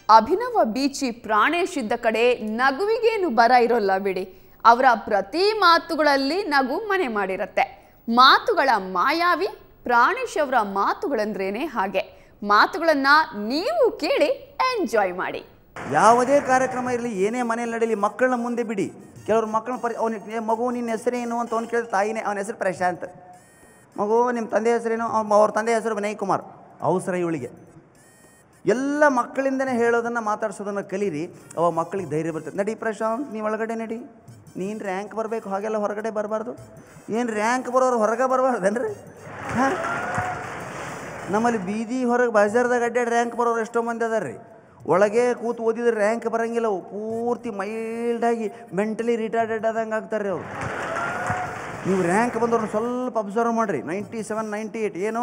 ಅಭಿನವ ಬೀಚಿ ಪ್ರಾಣೇಶ್ ಇದ್ದ ಕಡೆ ನಗುವಿಗೇನು ಬರ ಇರೋಲ್ಲ ಬಿಡಿ. ಅವರ ಪ್ರತಿ ಮಾತುಗಳಲ್ಲಿ ನಗು ಮನೆ ಮಾಡಿರತ್ತೆ. ಮಾತುಗಳ ಮಾಯಾವಿ ಪ್ರಾಣೇಶ್ ಅವರ ಮಾತುಗಳಂದ್ರೇನೆ ಹಾಗೆ. ಮಾತುಗಳನ್ನ ನೀವು ಕೇಳಿ ಎಂಜಾಯ್ ಮಾಡಿ. ಯಾವುದೇ ಕಾರ್ಯಕ್ರಮ ಇರಲಿ, ಏನೇ ಮನೆಯಲ್ಲಿ ನಡೀಲಿ, ಮಕ್ಕಳನ್ನ ಮುಂದೆ ಬಿಡಿ. ಕೆಲವರು ಮಕ್ಕಳನ್ನ ಅವನಿಗೆ ಮಗು ನಿನ್ನ ಹೆಸರೇನು ಅಂತ ಅವ್ನು ಕೇಳಿದ್ರೆ ತಾಯಿನೇ ಅವನ ಹೆಸರು ಪ್ರಶಾಂತ್. ಮಗು ನಿಮ್ಮ ತಂದೆ ಹೆಸರೇನು? ಅವ್ರ ತಂದೆ ಹೆಸರು ವಿನಯ್ ಕುಮಾರ್. ಅವಸರ ಇವಳಿಗೆ. ಎಲ್ಲ ಮಕ್ಕಳಿಂದನೇ ಹೇಳೋದನ್ನು ಮಾತಾಡ್ಸೋದನ್ನು ಕಲೀರಿ. ಅವ ಮಕ್ಕಳಿಗೆ ಧೈರ್ಯ ಬರ್ತದೆ. ನಡಿ ಪ್ರಶಾಂತ್, ನೀವು ಒಳಗಡೆ ನಡಿ, ನೀನು ರ್ಯಾಂಕ್ ಬರಬೇಕು, ಹಾಗೆಲ್ಲ ಹೊರಗಡೆ ಬರಬಾರ್ದು. ಏನು ರ್ಯಾಂಕ್ ಬರೋರು ಹೊರಗೆ ಬರಬಾರ್ದನ್ರಿ? ಹಾಂ, ನಮ್ಮಲ್ಲಿ ಬೀದಿ ಹೊರಗೆ ಬಜಾರ್ದಾಗ ಅಡ್ಡಾಡಿ ರ್ಯಾಂಕ್ ಬರೋರು ಎಷ್ಟೋ ಮಂದಿ ಅದಾರ ರೀ. ಒಳಗೆ ಕೂತು ಓದಿದ್ರೆ ರ್ಯಾಂಕ್ ಬರೋಂಗಿಲ್ಲ. ಅವು ಪೂರ್ತಿ ಮೈಲ್ಡಾಗಿ ಮೆಂಟಲಿ ರಿಟಾರ್ಡೆಡ್ ಆದಂಗೆ ಆಗ್ತಾರೆ ಅವರು. ನೀವು ರ್ಯಾಂಕ್ ಬಂದವ್ರನ್ನ ಸ್ವಲ್ಪ ಅಬ್ಸರ್ವ್ ಮಾಡಿರಿ. 97, 98 ಏನು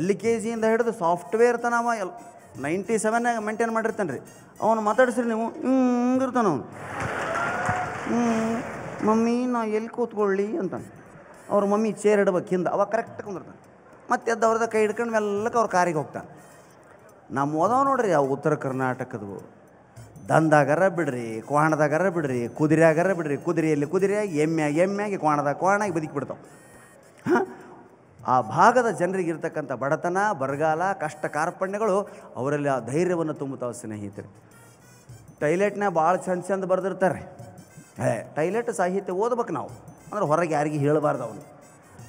LKG ಹಿಡಿದು ಸಾಫ್ಟ್ವೇರ್ ತನವ 97 ಮೇಂಟೈನ್ ಮಾಡಿರ್ತಾನೆ ರೀ. ಅವನು ಮಾತಾಡಿಸ್ರಿ ನೀವು ಹಿಂಗಿರ್ತಾನೆ ಅವನು. ಮಮ್ಮಿ ನಾ ಎಲ್ಲಿ ಕೂತ್ಕೊಳ್ಳಿ ಅಂತಾನೆ. ಅವ್ರ ಮಮ್ಮಿ ಚೇರ್ ಇಡ್ಬೇಕು ಹಿಂದೆ. ಅವಾಗ ಕರೆಕ್ಟ್ ಕುಂದಿರ್ತಾನೆ. ಮತ್ತೆ ಎದ್ದು ಅವ್ರದ ಕೈ ಹಿಡ್ಕೊಂಡು ಮೆಲ್ಲಕ್ಕೆ ಅವ್ರ ಕಾರಿಗೆ ಹೋಗ್ತಾನೆ. ನಮ್ಮ ಓದವ್ ನೋಡ್ರಿ, ಆ ಉತ್ತರ ಕರ್ನಾಟಕದವು ದಂದಾಗರ ಬಿಡ್ರಿ, ಕ್ವಾಣದಾಗರ ಬಿಡ್ರಿ, ಕುದುರೆಯಾಗರ ಬಿಡ್ರಿ. ಕುದುರೆಯಲ್ಲಿ ಕುದುರೆಯಾಗಿ, ಎಮ್ಮೆಯಾಗಿ, ಕ್ವಾಣದಾಗ ಕ್ವಾಣಾಗಿ ಬದುಕಿಬಿಡ್ತಾವೆ. ಹಾಂ, ಆ ಭಾಗದ ಜನರಿಗಿರ್ತಕ್ಕಂಥ ಬಡತನ, ಬರಗಾಲ, ಕಷ್ಟ ಕಾರ್ಪಣ್ಯಗಳು ಅವರಲ್ಲಿ ಆ ಧೈರ್ಯವನ್ನು ತುಂಬುತ್ತಾವೆ ಸ್ನೇಹಿತರೆ. ಟೈಲೆಟ್ನಾಗ ಭಾಳ ಚಂದ ಬರೆದಿರ್ತಾರೆ. ಟೈಲೆಟ್ ಸಾಹಿತ್ಯ ಓದ್ಬೇಕು ನಾವು. ಅಂದ್ರೆ ಹೊರಗೆ ಯಾರಿಗೆ ಹೇಳಬಾರ್ದು. ಅವನು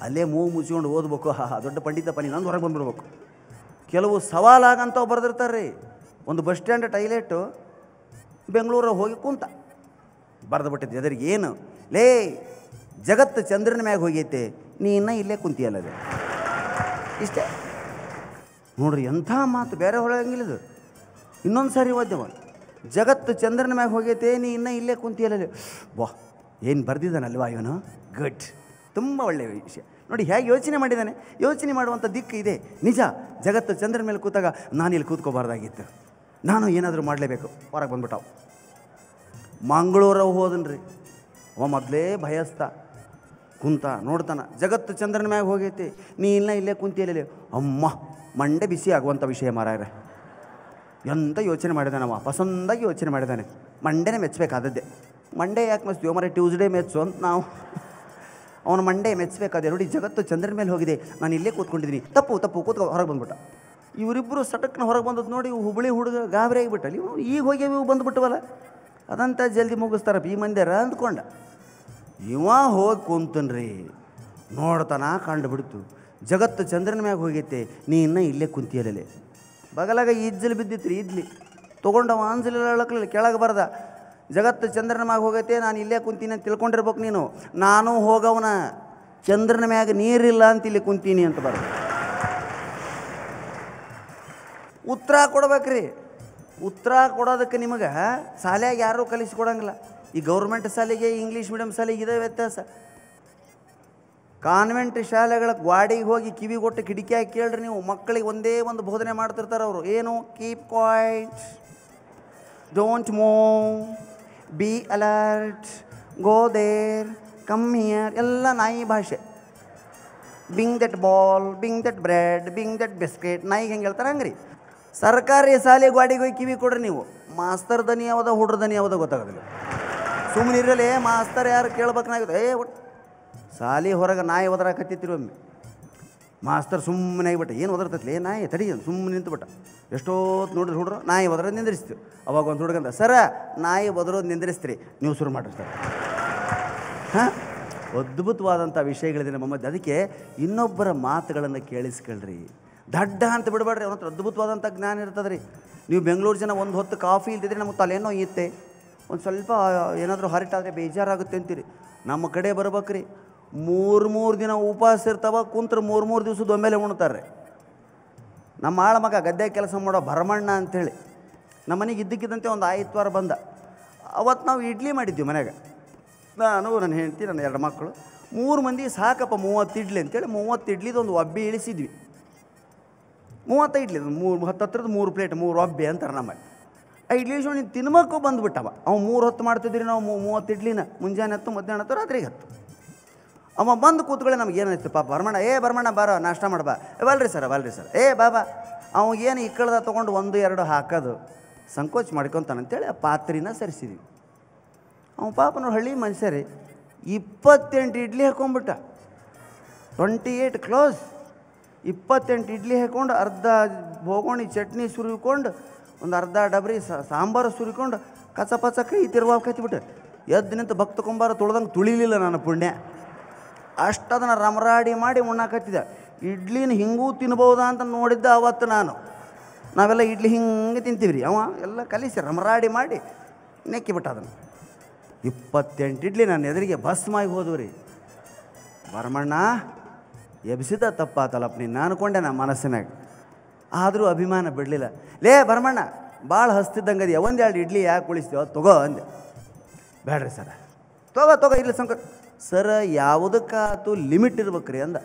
ಅಲ್ಲೇ ಮೂಗು ಮುಚ್ಕೊಂಡು ಓದ್ಬೇಕು. ದೊಡ್ಡ ಪಂಡಿತಪ್ಪ ನೀನು ಹೊರಗೆ ಬಂದ್ಬಿಡ್ಬೇಕು. ಕೆಲವು ಸವಾಲಾಗಂತವು ಬರೆದಿರ್ತಾರೆ ರೀ. ಒಂದು ಬಸ್ ಸ್ಟ್ಯಾಂಡ್ ಟೈಲೆಟು ಬೆಂಗಳೂರಲ್ಲಿ ಹೋಗಿ ಕುಂತ ಬರೆದು ಬಿಟ್ಟಿದ್ದೆ. ಅದ್ರಿಗೆ ಏನು, ಲೇ ಜಗತ್ತು ಚಂದ್ರನ ಮ್ಯಾಗ ಹೋಗೈತೆ, ನೀ ಇನ್ನೂ ಇಲ್ಲೇ ಕುಂತಿಯಲ್ಲದೆ. ಇಷ್ಟೇ ನೋಡ್ರಿ, ಎಂಥ ಮಾತು, ಬೇರೆ ಹೊಳಂಗಿಲ್ಲದು. ಇನ್ನೊಂದು ಸಾರಿ ಓದ್ಯವ, ಜಗತ್ತು ಚಂದ್ರನ ಮ್ಯಾಗ ಹೋಗೈತೆ, ನೀ ಇನ್ನೂ ಇಲ್ಲೇ ಕುಂತಿಯಲ್ಲದೆ. ವಾಹ್, ಏನು ಬರೆದಿದ್ದಾನಲ್ವಾ ಇವನು, ಗುಡ್, ತುಂಬ ಒಳ್ಳೆಯ ವಿಷಯ. ನೋಡಿ ಹೇಗೆ ಯೋಚನೆ ಮಾಡಿದ್ದಾನೆ. ಯೋಚನೆ ಮಾಡುವಂಥ ದಿಕ್ಕು ಇದೆ. ನಿಜ, ಜಗತ್ತು ಚಂದ್ರನ ಮೇಲೆ ಕೂತಾಗ ನಾನು ಇಲ್ಲಿ ಕೂತ್ಕೋಬಾರ್ದಾಗಿತ್ತು, ನಾನು ಏನಾದರೂ ಮಾಡಲೇಬೇಕು. ಹೊರಗೆ ಬಂದ್ಬಿಟ್ಟಾವು. ಮಂಗಳೂರವು ಹೋದನ್ರಿ. ಅವ ಮೊದಲೇ ಭಯಸ್ತ ಕುಂತ ನೋಡ್ತಾನ, ಜಗತ್ತು ಚಂದ್ರನ ಮ್ಯಾಗ ಹೋಗೈತಿ, ನೀ ಇಲ್ಲ ಇಲ್ಲೇ ಕುಂತಿಯಲ್ಲೇ. ಅಮ್ಮ, ಮಂಡೆ ಬಿಸಿ ಆಗುವಂಥ ವಿಷಯ ಮಾರಾಯರೆ. ಎಂತ ಯೋಚನೆ ಮಾಡಿದಾನೆ ಅವ, ಪಸಂದಾಗಿ ಯೋಚನೆ ಮಾಡಿದ್ದಾನೆ. ಮಂಡೆನೇ ಮೆಚ್ಚಬೇಕಾದದ್ದೇ. ಮಂಡೆ ಯಾಕೆ ಮೆಚ್ತೀವೋ ಮರೆ, ಟ್ಯೂಸ್ಡೇ ಮೆಚ್ಚು ಅಂತ ನಾವು. ಅವನು ಮಂಡೆ ಮೆಚ್ಚಬೇಕಾದೆ. ನೋಡಿ, ಜಗತ್ತು ಚಂದ್ರನ ಮೇಲೆ ಹೋಗಿದೆ, ನಾನು ಇಲ್ಲೇ ಕೂತ್ಕೊಂಡಿದ್ದೀನಿ. ತಪ್ಪು ಕೂತ್ಕೊ. ಹೊರಗೆ ಬಂದ್ಬಿಟ್ಟ. ಇವರಿಬ್ಬರು ಸಟಕ್ನ ಹೊರಗೆ ಬಂದದ್ದು ನೋಡಿ, ಹುಬ್ಬಳ್ಳಿ ಹುಡುಗ ಗಾಬರಿ ಆಗಿಬಿಟ್ಟಲ್ಲಿ. ಇವು ಈಗ ಹೋಗಿ ಇವು ಬಂದುಬಿಟ್ಟವಲ್ಲ, ಅದಂತ ಜಲ್ದಿ ಮುಗಿಸ್ತಾರಪ್ಪ ಈ ಮಂದ್ಯಾರ ಅಂದ್ಕೊಂಡ. ಇವ ಹೋಗಿ ಕುಂತನ್ರಿ. ನೋಡ್ತಾನ, ಕಂಡುಬಿಡ್ತು ಜಗತ್ತು ಚಂದ್ರನ ಮ್ಯಾಗ ಹೋಗೈತೆ, ನೀ ಇನ್ನೂ ಇಲ್ಲೇ ಕುಂತಿಯಲ್ಲೇ. ಬಗಲಾಗ ಇಜ್ಜಲು ಬಿದ್ದಿತ್ತು ರೀ, ಇದ್ಲಿ ತೊಗೊಂಡವ ಅಂಜಲಿಲ್ಲ, ಅಳಕ್ಲಿಲ್ಲ, ಕೆಳಗೆ ಬರ್ದ. ಜಗತ್ತು ಚಂದ್ರನ ಮ್ಯಾಗ ಹೋಗೈತೆ, ನಾನು ಇಲ್ಲೇ ಕುಂತೀನಿ ಅಂತ ತಿಳ್ಕೊಂಡಿರ್ಬೇಕು ನೀನು. ನಾನು ಹೋಗವನ ಚಂದ್ರನ ಮ್ಯಾಗ ನೀರಿಲ್ಲ ಅಂತ ಇಲ್ಲಿ ಕುಂತೀನಿ ಅಂತ ಬರ್ದ. ಉತ್ತರ ಕೊಡ್ಬೇಕ್ರಿ. ಉತ್ತರ ಕೊಡೋದಕ್ಕೆ ನಿಮಗೆ ಶಾಲೆಯಾಗ ಯಾರೂ ಕಲಿಸ್ಕೊಡಂಗಿಲ್ಲ. ಈ ಗೌರ್ಮೆಂಟ್ ಶಾಲೆಗೆ, ಇಂಗ್ಲೀಷ್ ಮೀಡಿಯಮ್ ಶಾಲೆಗೆ ಇದೇ ವ್ಯತ್ಯಾಸ. ಕಾನ್ವೆಂಟ್ ಶಾಲೆಗಳ ಗ್ವಾಡಿಗೆ ಹೋಗಿ ಕಿವಿಗೊಟ್ಟು ಕಿಡಿಕಿಯಾಗಿ ಕೇಳ್ರಿ ನೀವು. ಮಕ್ಕಳಿಗೆ ಒಂದೇ ಒಂದು ಬೋಧನೆ ಮಾಡ್ತಿರ್ತಾರೆ ಅವರು. ಏನು, keep quiet, don't move, be alert, go there, come here, ಎಲ್ಲ ನಾಯಿ ಭಾಷೆ. Bring that ball, bring that bread, bring that biscuit. ನಾಯಿಗೆ ಹೆಂಗೆ ಹೇಳ್ತಾರೆ ಹಂಗ್ರಿ. ಸರ್ಕಾರಿ ಶಾಲೆ ಗ್ವಾಡಿಗೆ ಹೋಗಿ ಕಿವಿ ಕೊಡ್ರಿ ನೀವು. ಮಾಸ್ತರ್ ದನಿ ಯಾವ್ದ, ಹುಡ್ರ ದನಿ ಯಾವ್ದ ಗೊತ್ತಾಗೋದಿಲ್ಲ. ಸುಮ್ಮನೆ ಇರಲಿ, ಮಾಸ್ತರ್ ಯಾರು ಕೇಳ್ಬೇಕು ನಾವಿದೆ. ಒಟ್ಟು ಶಾಲೆ ಹೊರಗೆ ನಾಯಿ ಒದರಾಕತ್ತಿತ್ತಿರು. ಒಮ್ಮೆ ಮಾಸ್ತರ್ ಸುಮ್ಮನೆ ಆಗಿಬಿಟ್ಟ. ಏನು ಒದರ್ತೈತಿ ನಾಯಿ, ತಡಿ ಸುಮ್ಮನೆ ನಿಂತುಬಿಟ್ಟ. ಎಷ್ಟೊತ್ತು ನೋಡಿದ್ರೆ ಹುಡ್ರು ನಾಯಿ ಒದರೋದು ನಿಂದ್ರಿಸ್ತೀವಿ. ಅವಾಗ ಒಂದು ಹುಡುಗಂದ, ಸರ ನಾಯಿ ಒದರೋದು ನಿಂದ್ರಿಸ್ತೀರಿ, ನೀವು ಶುರು ಮಾಡಿರ್ತಾರೆ. ಹಾಂ, ಅದ್ಭುತವಾದಂಥ ವಿಷಯಗಳಿದೆ ನಮ್ಮ ಮಧ್ಯೆ. ಅದಕ್ಕೆ ಇನ್ನೊಬ್ಬರ ಮಾತುಗಳನ್ನು ಕೇಳಿಸ್ಕೊಳ್ರಿ. ದಡ್ಡ ಅಂತ ಬಿಡಬೇಡ್ರಿ. ಅವನ ಹತ್ರ ಅದ್ಭುತವಾದಂಥ ಜ್ಞಾನ ಇರ್ತದೆ ರೀ. ನೀವು ಬೆಂಗಳೂರು ಜನ ಒಂದು ಹೊತ್ತು ಕಾಫಿ ಇಲ್ದಿದ್ರೆ ನಮಗೆ ತಲೆನೋ ಇತ್ತೆ, ಒಂದು ಸ್ವಲ್ಪ ಏನಾದರೂ ಹರಟಾದರೆ ಬೇಜಾರಾಗುತ್ತೆ ಅಂತೀರಿ. ನಮ್ಮ ಕಡೆ ಬರ್ಬೇಕ್ರಿ. 3 ದಿನ ಉಪವಾಸ ಇರ್ತಾವ. ಕುಂತ್ರೆ 3 ದಿವಸದ ಒಮ್ಮೆಲೆ ಉಣ್ತಾರೆ. ನಮ್ಮ ಆಳ ಮಗ ಗದ್ದೆ ಕೆಲಸ ಮಾಡೋ ಭರಮಣ್ಣ ಅಂಥೇಳಿ ನಮ್ಮ ಮನೆಗೆ ಇದ್ದಕ್ಕಿದ್ದಂತೆ ಒಂದು ಆಯ್ತವಾರ ಬಂದ. ಅವತ್ತು ನಾವು ಇಡ್ಲಿ ಮಾಡಿದ್ವಿ ಮನೆಯಾಗ. ನಾನು, ನನ್ನ ಹೆಂಡತಿ, ನನ್ನ 2 ಮಕ್ಕಳು, 3 ಮಂದಿ ಸಾಕಪ್ಪ 30 ಇಡ್ಲಿ ಅಂತೇಳಿ 30 ಇಡ್ಲಿದು ಒಂದು ಒಬ್ಬಿ ಇಳಿಸಿದ್ವಿ. 30 ಇಡ್ಲಿ, 3 ಪ್ಲೇಟ್ 3 ಒಬ್ಬೆ ಅಂತಾರೆ ನಮ್ಮಲ್ಲಿ. ಆ ಇಡ್ಲಿ ಇಳಿಸೋ ನೀನು ತಿನ್ಬೇಕು ಬಂದುಬಿಟ್ಟವ. ಅವ 3 ಹೊತ್ತು ಮಾಡ್ತಿದ್ರಿ ನಾವು. 30 ಇಡ್ಲಿನ ಮುಂಜಾನೆ 10, ಮಧ್ಯಾಹ್ನ 10, ರಾತ್ರಿಗೆ 10. ಅವ ಬಂದು ಕೂತ್ಕೊಳ್ಳಿ. ನಮ್ಗೆ ಏನಾಯ್ತು ಪಾಪ, ಭರಮಣ್ಣ, ಭರಮಣ್ಣ ಬಾರೋ ನಾಷ್ಟ ಮಾಡ್ಬಾ. ಬಲ್ರಿ ಸರ್. ಏ ಬಾಬಾ, ಅವಾಗೇನು ಇಕ್ಕಳ್ದ ತೊಗೊಂಡು 1-2 ಹಾಕೋದು, ಸಂಕೋಚ ಮಾಡ್ಕೊತಾನಂತೇಳಿ ಆ ಪಾತ್ರಿನ ಸರಿಸಿದ್ವಿ. ಅವ್ನು ಪಾಪನ ಹಳ್ಳಿ ಮನುಷ್ಯರೇ 28 ಇಡ್ಲಿ ಹಾಕೊಂಡ್ಬಿಟ್ಟ. 28 ಕ್ಲೋಸ್. 28 ಇಡ್ಲಿ ಹಾಕ್ಕೊಂಡು ಅರ್ಧ ಬೋಗೋಣಿ ಚಟ್ನಿ ಸುರಿಕೊಂಡು ಒಂದು ಅರ್ಧ ಡಬ್ರಿ ಸಾಂಬಾರು ಸುರಿಕೊಂಡು ಕಚ ಪಚ ಕೈ ತಿರುವಾಕೈತಿಬಿಟ್ಟು ಎದ್ದು ನಿಂತು ಭಕ್ತ ಕುಂಬಾರ ತುಳ್ದಂಗೆ ತುಳಿಲಿಲ್ಲ ನಾನು ಪುಣ್ಯ. ಅಷ್ಟದನ್ನು ರಮರಾಡಿ ಮಾಡಿ ಉಣ್ಣಾಕತ್ತಿದ್ದೆ. ಇಡ್ಲಿನ ಹಿಂಗೂ ತಿನ್ಬೋದಾ ಅಂತ ನೋಡಿದ್ದ ಅವತ್ತು ನಾನು. ನಾವೆಲ್ಲ ಇಡ್ಲಿ ಹಿಂಗೆ ತಿಂತೀವಿ ರೀ. ಅವ ಎಲ್ಲ ಕಲಿಸಿ ರಮರಾಡಿ ಮಾಡಿ ನೆಕ್ಕಿಬಿಟ್ಟ ಅದನ್ನು. 28 ಇಡ್ಲಿ ನನ್ನ ಎದುರಿಗೆ ಭಸ್ಮಾಗಿ ಹೋದ್ವು ರೀ. ಭರಮಣ್ಣ ಎಬ್ಸಿದ ತಪ್ಪಾತಲ್ಲಪ್ಪ ನೀನು ಅನ್ಕೊಂಡೆ ನಾ ಮನಸ್ಸಿನಾಗ. ಆದರೂ ಅಭಿಮಾನ ಬಿಡಲಿಲ್ಲ. ಲೇ ಭರಮಣ್ಣ ಭಾಳ ಹಸ್ತಿದ್ದಂಗೆ ಅದೆಯಾ, 1-2 ಇಡ್ಲಿ ಯಾಕೆ ಉಳಿಸ್ತೀವ ತಗೋ ಅಂದೆ. ಬೇಡ್ರಿ ಸರ, ತಗೋ ಇಲ್ಲ ಸಂಕ ಸರ ಯಾವುದಕ್ಕಾತು ಲಿಮಿಟ್ ಇರ್ಬೇಕ್ರಿ ಅಂದ.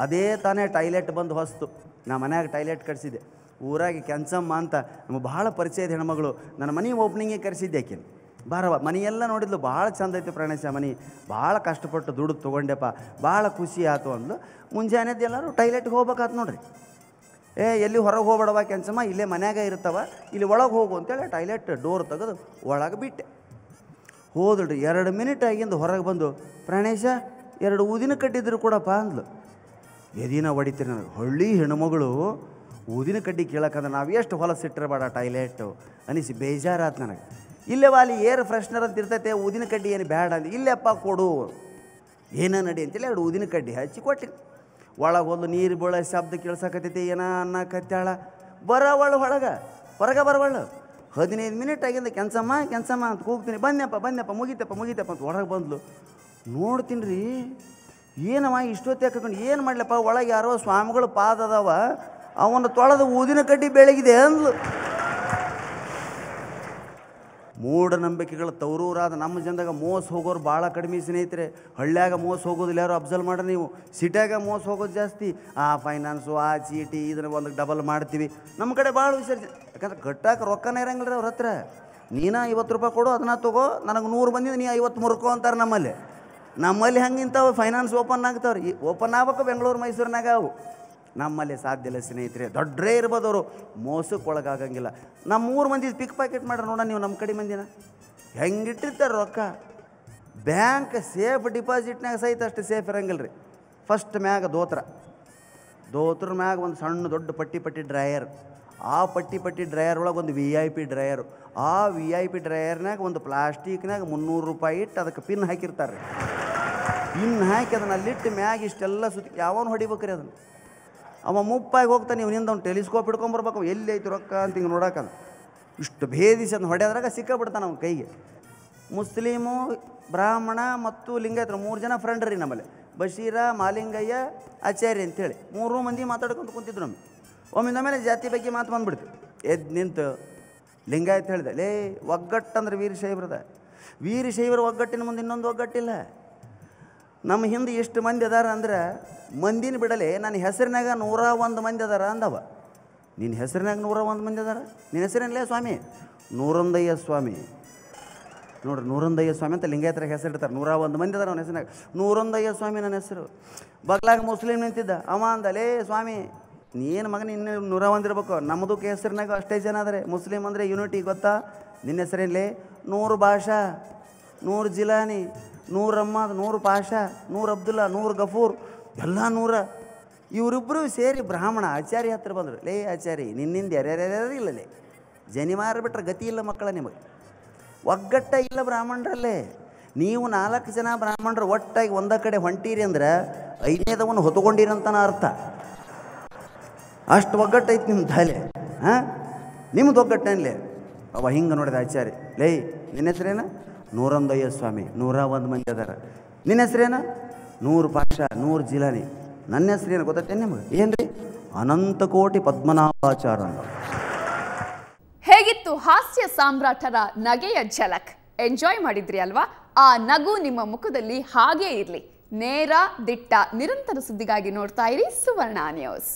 ಅದೇ ತಾನೇ ಟಾಯ್ಲೆಟ್ ಬಂದು ಹೊಸ್ತು. ನಾ ಮನ್ಯಾಗ ಟಾಯ್ಲೆಟ್ ಕಟ್ಸಿದ್ದೆ. ಊರಾಗಿ ಕೆಂಚಮ್ಮ ಅಂತ ನಮಗೆ ಭಾಳ ಪರಿಚಯದ ಹೆಣ್ಮಗಳು. ನನ್ನ ಮನೆ ಓಪನಿಂಗೇ ಕರೆಸಿದ್ದೆ ಆಕೆನ. ಬಾರವ ಮನೆಯೆಲ್ಲ ನೋಡಿದ್ಲು, ಭಾಳ ಚಂದ ಐತೆ ಪ್ರಾಣೇಶ ಮನೆ, ಭಾಳ ಕಷ್ಟಪಟ್ಟು ದುಡ್ಡು ತೊಗೊಂಡೆಪ್ಪ, ಭಾಳ ಖುಷಿ ಆಯ್ತು ಅಂದ್ಲು. ಮುಂಜಾನೆದ್ದು ಎಲ್ಲರೂ ಟಾಯ್ಲೆಟ್ಗೆ ಹೋಗ್ಬೇಕಾತು ನೋಡ್ರಿ. ಎಲ್ಲಿ ಹೊರಗೆ ಹೋಗ್ಬೇಡವ ಕೆಂಚಮ್ಮ, ಇಲ್ಲೇ ಮನ್ಯಾಗ ಇರ್ತಾವ, ಇಲ್ಲಿ ಒಳಗೆ ಹೋಗು ಅಂತೇಳಿ ಟಾಯ್ಲೆಟ್ ಡೋರ್ ತೆಗೆದು ಒಳಗೆ ಬಿಟ್ಟೆ. ಹೋದಳ್ರಿ 2 ಮಿನಿಟ್ ಆಗಿಂದ ಹೊರಗೆ ಬಂದು, ಪ್ರಾಣೇಶ 2 ಊದಿನ ಕಡ್ಡಿದ್ರು ಕೊಡಪ್ಪ ಅಂದ್ಲು. ಎದಿನ ಹೊಡಿತೀರಿ ನನಗೆ. ಹಳ್ಳಿ ಹೆಣ್ಮಗಳು ಊದಿನ ಕಡ್ಡಿ ಕೇಳಕ್ಕಂದ್ರೆ ನಾವು ಎಷ್ಟು ಹೊಲಸಿಟ್ಟಿರಬೇಡ ಟಾಯ್ಲೆಟು ಅನಿಸಿ ಬೇಜಾರಾತು ನನಗೆ. ಇಲ್ಲೇ ವಾಲಿ ಏರ್ ಫ್ರೆಶ್ನರ್ ಅಂತ ಇರ್ತೈತೆ, ಊದಿನ ಕಡ್ಡಿ ಏನು ಬೇಡ ಅಂದು, ಇಲ್ಲೆಪ್ಪ ಕೊಡು ಏನೋ ನಡಿ ಅಂತೇಳಿ 2 ಊದಿನ ಕಡ್ಡಿ ಹಚ್ಚಿ ಕೊಟ್ಟಿನಿ. ಒಳಗೆ ಹೋದ್ಲು, ನೀರು ಬೀಳೋ ಶಬ್ದ ಕೇಳ್ಸಕತ್ತೈತಿ, ಏನೋ ಅನ್ನಕತ್ತಾಳ. ಹೊರಗೆ ಬರವಳು. 15 ಮಿನಿಟ್ ಆಗಿಂದ ಕೆಂಚಮ್ಮ ಅಂತ ಕೂಗ್ತೀನಿ, ಬನ್ಯಪ್ಪ ಮುಗಿತಪ್ಪ ಅಂತ ಹೊರಗೆ ಬಂದ್ಲು. ನೋಡ್ತೀನಿ ರೀ, ಏನವ ಇಷ್ಟೊತ್ತೆ ಹಾಕೊಂಡು ಏನು ಮಾಡಲಪ್ಪ, ಒಳಗೆ ಯಾರೋ ಸ್ವಾಮಿಗಳು ಪಾದ ಅದಾವ, ಅವನ ತೊಳೆದು ಊದಿನ ಕಡ್ಡಿ ಬೆಳಗಿದೆ ಅಂದ್ಲು. ಮೂಢನಂಬಿಕೆಗಳು ತವರೂರಾದ ನಮ್ಮ ಜನದಾಗ ಮೋಸ ಹೋಗೋರು ಭಾಳ ಕಡಿಮೆ ಸ್ನೇಹಿತರೆ. ಹಳ್ಳ್ಯಾಗ ಮೋಸ ಹೋಗೋದಿಲ್ಲ, ಯಾರು ಅಬ್ಸರ್ವ್ ಮಾಡ್ರಿ ನೀವು. ಸಿಟ್ಯಾಗ ಮೋಸ ಹೋಗೋದು ಜಾಸ್ತಿ. ಆ ಫೈನಾನ್ಸು, ಆ ಚೀಟಿ ಇದನ್ನು ಒಂದು ಡಬಲ್ ಮಾಡ್ತೀವಿ. ನಮ್ಮ ಕಡೆ ಭಾಳ ವಿಸರ್ಜನೆ. ಯಾಕಂದ್ರೆ ಕಟ್ಟಾಕ ರೊಕ್ಕನೇ ಇರಂಗಿಲ್ಲ ರೀ ಅವ್ರ ಹತ್ರ. ನೀನು 50 ರೂಪಾಯಿ ಕೊಡು, ಅದನ್ನ ತೊಗೋ, ನನಗೆ 100 ಬಂದಿದ್ದು ನೀ 50 ಮುರ್ಕೋ ಅಂತಾರೆ ನಮ್ಮಲ್ಲಿ ಹಂಗೆ ಇಂಥವು ಫೈನಾನ್ಸ್ ಓಪನ್ ಆಗ್ತಾವ್ರಿ. ಓಪನ್ ಆಗ್ಬೇಕು ಬೆಂಗಳೂರು ಮೈಸೂರಿನಾಗ. ಅವು ನಮ್ಮಲ್ಲಿ ಸಾಧ್ಯ ಇಲ್ಲ ಸ್ನೇಹಿತರೆ. ದೊಡ್ಡರೇ ಇರ್ಬೋದು ಅವರು, ಮೋಸಕ್ಕೆ ಒಳಗಾಗಂಗಿಲ್ಲ. ನಮ್ಮ 3 ಮಂದಿ ಪಿಕ್ ಪಾಕೆಟ್ ಮಾಡ್ರಿ ನೋಡ ನೀವು. ನಮ್ಮ ಕಡೆ ಮಂದಿನ ಹೆಂಗಿಟ್ಟಿರ್ತಾರೆ ರೊಕ್ಕ. ಬ್ಯಾಂಕ್ ಸೇಫ್ ಡಿಪಾಸಿಟ್ನಾಗ ಸಹಿತ ಅಷ್ಟು ಸೇಫ್ ಇರಂಗಿಲ್ಲ ರೀ. ಫಸ್ಟ್ ಮ್ಯಾಗ ದೋತ್ರ ಮ್ಯಾಗ ಒಂದು ಸಣ್ಣ ದೊಡ್ಡ ಪಟ್ಟಿ ಡ್ರೈಯರ್. ಆ ಪಟ್ಟಿ ಡ್ರೈಯರ್ ಒಳಗೆ ಒಂದು VIP ಡ್ರೈಯರು. ಆ VIP ಡ್ರೈಯರ್ನಾಗ ಒಂದು ಪ್ಲಾಸ್ಟಿಕ್ನಾಗ 300 ರೂಪಾಯಿ ಇಟ್ಟು ಅದಕ್ಕೆ ಪಿನ್ ಹಾಕಿರ್ತಾರೆ. ಪಿನ್ ಹಾಕಿ ಅದನ್ನು ಅಲ್ಲಿಟ್ಟು ಮ್ಯಾಗ ಇಷ್ಟೆಲ್ಲ ಸುತ್ತಿ ಯಾವನು ಹೊಡಿಬೇಕ್ರಿ ಅದನ್ನು. ಅವ ಮುಪ್ಪಾಗಿ ಹೋಗ್ತಾನೆ, ನೀವು ನಿಂದ ಅವ್ನು ಟೆಲಿಸ್ಕೋಪ್ ಹಿಡ್ಕೊಂಬರ್ಬೇಕು. ಎಲ್ಲಿ ಐತಿ ರೊಕ್ಕ ಅಂತ ಹಿಂಗೆ ನೋಡೋಕದ. ಇಷ್ಟು ಭೇದಿಸಿ ಅದನ್ನು ಹೊಡೆಯೋದ್ರಾಗ ಸಿಕ್ಕಾಬಿಡ್ತಾನೆ ಅವ್ನ ಕೈಗೆ. ಮುಸ್ಲಿಮು, ಬ್ರಾಹ್ಮಣ ಮತ್ತು ಲಿಂಗಾಯತರು 3 ಜನ ಫ್ರೆಂಡ್ ರೀ ನಮ್ಮಲ್ಲಿ. ಬಶೀರ, ಮಾಲಿಂಗಯ್ಯ, ಆಚಾರ್ಯ ಅಂತೇಳಿ 3 ಮಂದಿ ಮಾತಾಡ್ಕೊಂತ ಕುಂತಿದ್ರು. ಒಮ್ಮಿಂದ ಜಾತಿ ಬಗ್ಗೆ ಮಾತು ಬಂದುಬಿಡ್ತು. ಎದ್ದು ನಿಂತು ಲಿಂಗಾಯತ ಹೇಳಿದೆ, ಲೇ ಒಗ್ಗಟ್ಟಂದ್ರೆ ವೀರಶೈವರ ಒಗ್ಗಟ್ಟಿನ ಮುಂದೆ ಇನ್ನೊಂದು ಒಗ್ಗಟ್ಟಿಲ್ಲ. ನಮ್ಮ ಹಿಂದೆ ಎಷ್ಟು ಮಂದಿ ಅದಾರ ಅಂದ್ರೆ ಮಂದಿನ ಬಿಡಲೆ ನನ್ನ ಹೆಸರಿನಾಗ 101 ಮಂದಿ ಅದಾರ ಅಂದವ. ನಿನ್ನ ಹೆಸರಿನಾಗ 101 ಮಂದಿ ಅದಾರ. ನಿನ್ನ ಹೆಸರೇನಲ್ಲೇ ಸ್ವಾಮಿ? ನೂರೊಂದಯ್ಯ ಸ್ವಾಮಿ. ನೋಡ್ರಿ, ನೂರೊಂದಯ್ಯ ಸ್ವಾಮಿ ಅಂತ ಲಿಂಗಾಯತರಾಗ ಹೆಸರು ಇಡ್ತಾರೆ. 101 ಮಂದಿ ಅದಾರ ಅವನ ಹೆಸರಿನಾಗ. ನೂರೊಂದಯ್ಯ ಸ್ವಾಮಿ ನನ್ನ ಹೆಸರು. ಬಗ್ಲಾಗ ಮುಸ್ಲಿಮ್ ನಿಂತಿದ್ದ. ಅವ ಅಂದಲೇ ಸ್ವಾಮಿ ನೀನು ಮಗನ ಇನ್ನು 101 ಇರ್ಬೇಕು. ನಮ್ಮದು ಹೆಸರಿನಾಗ ಅಷ್ಟೇ ಜನ ಆದರೆ. ಮುಸ್ಲಿಮ್ ಅಂದರೆ ಯೂನಿಟಿ ಗೊತ್ತಾ? ನಿನ್ನ ಹೆಸರೇನಲೇ? 100 ಭಾಷಾ, 100 ಜಿಲಾನಿ, 100 ಅಹ್ಮದ್, 100 ಪಾಷಾ, 100 ಅಬ್ದುಲ್ಲಾ, 100 ಗಫೂರ್, ಎಲ್ಲ 100. ಇವರಿಬ್ಬರು ಸೇರಿ ಬ್ರಾಹ್ಮಣ ಆಚಾರ್ಯ ಹತ್ರ ಬಂದರು. ಲೇ ಆಚಾರ್ಯ, ನಿನ್ನಿಂದ ಯಾರ್ಯಾರ್ಯಾರು ಇಲ್ಲಲೇ, ಜನಿವಾರ ಬಿಟ್ಟರೆ ಗತಿ ಇಲ್ಲ ಮಕ್ಕಳ ನಿಮಗೆ. ಒಗ್ಗಟ್ಟ ಇಲ್ಲ ಬ್ರಾಹ್ಮಣರಲ್ಲೇ. ನೀವು 4 ಜನ ಬ್ರಾಹ್ಮಣರು ಒಟ್ಟಾಗಿ ಒಂದ ಕಡೆ ಹೊಂಟೀರಿ ಅಂದ್ರೆ 5ನೇದವನ್ನು ಹೊತ್ಕೊಂಡಿರಂತನ ಅರ್ಥ. ಅಷ್ಟು ಒಗ್ಗಟ್ಟೈತಿ ನಿಮ್ಮ ತಾಲೆ. ನಿಮ್ಮದು ಒಗ್ಗಟ್ಟನ್ಲೇ. ಅವ ಹಿಂಗೆ ನೋಡಿದ ಆಚಾರ್ಯ. ಲೇ ನಿನ್ನ ಹೆಸರೇನ? ನೂರೊಂದಯ್ಯ ಸ್ವಾಮಿ. 101 ಮಂದಿ ಅದಾರ. ನಿನ್ನ ಹೆಸರೇನ? 100 ಪಾಷಾ, 100 ಜಿಲಾನಿ. ನನ್ನ ಹೆಸರೇನು ಗೊತ್ತೈತೆ ನಿಮಗೆ? ಏನ್ರಿ? ಅನಂತಕೋಟಿ ಪದ್ಮನಾಭಾಚಾರ ಅಂತ. ಹೇಗಿತ್ತು ಹಾಸ್ಯ ಸಾಮ್ರಾಟರ ನಗೆಯ ಝಲಕ್? ಎಂಜಾಯ್ ಮಾಡಿದ್ರಿ ಅಲ್ವಾ? ಆ ನಗು ನಿಮ್ಮ ಮುಖದಲ್ಲಿ ಹಾಗೇ ಇರಲಿ. ನೇರ, ದಿಟ್ಟ, ನಿರಂತರ ಸುದ್ದಿಗಾಗಿ ನೋಡ್ತಾ ಇರಿ ಸುವರ್ಣ ನ್ಯೂಸ್.